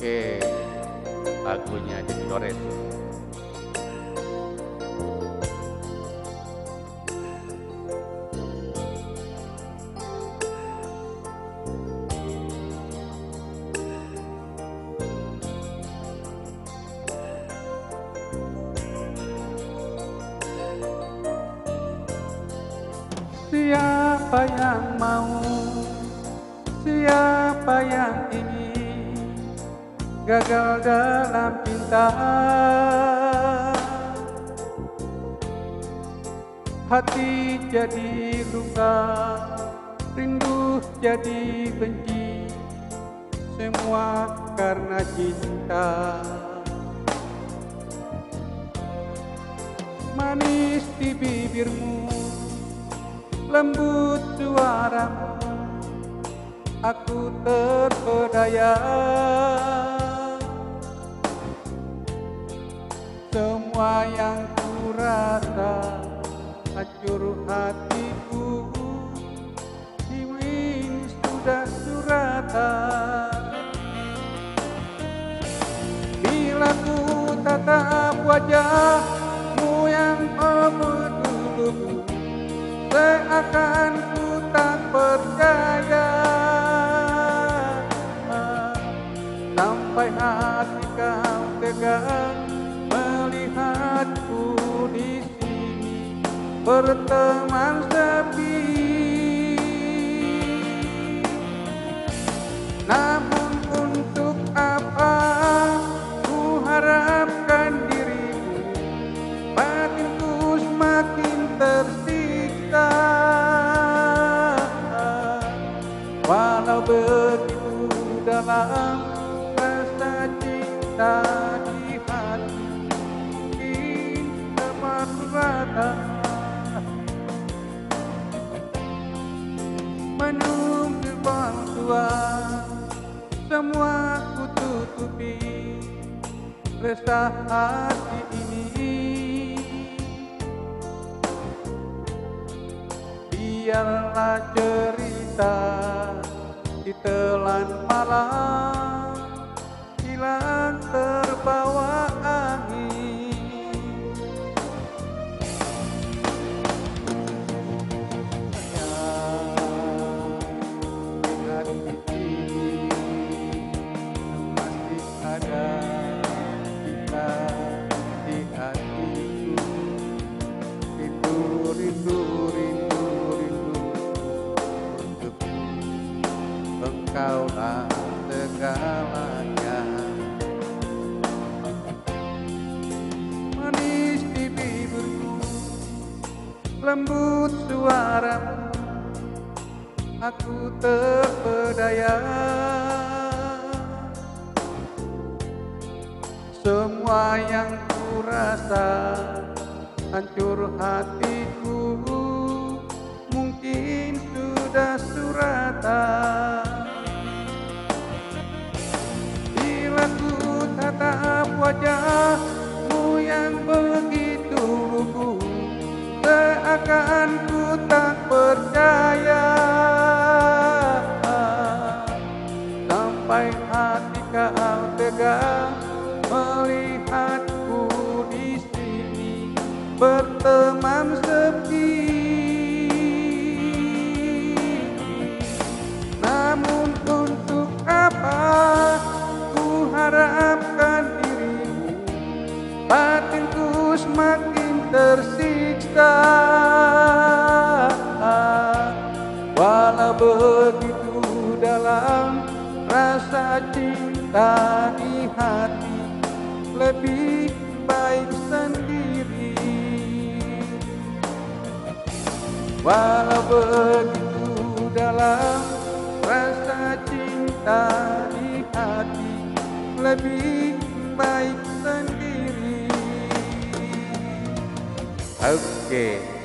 Oke, lagunya Deddy Lores. Siapa yang mau, siapa yang ingin gagal dalam cinta? Hati jadi luka, rindu jadi benci, semua karena cinta. Manis di bibirmu, lembut suaramu, aku terpedaya. Semua yang kurasa hancur hatiku, ini sudah suratan. Bila ku tatap wajahmu yang dulu, seakan ku tak percaya, sampai hati kau tegang melihatku di sini berteman sepi. Namun untuk apa ku harapkan dirimu, batinku semakin tersiksa. Walau begitu dalam rasa cinta di hati, mungkin tepat rata. Menunggu bantuan, semua ku tutupi resah hati ini. Biarlah cerita ditelan malam, hilang terbawa angin. Sayang, hati ini masih ada kita di hatiku. Rindu, rindu, rindu, rindu untukku. Engkaulah segalanya. Manis di bibirmu, lembut suaramu, aku terpedaya. Semua yang kurasa hancur hatiku, mungkin sudah suratan. Bila ku tatap wajahmu yang begitu lugu, seakan ku tak percaya, sampai hati kau tegang melihatku di sini berteman sepi. Namun untuk apa ku harapkan dirimu, batinku semakin tersiksa. Walau begitu dalam rasa cinta di hati, lebih baik sendiri. Walau begitu dalam rasa cinta di hati, lebih baik sendiri. Oke.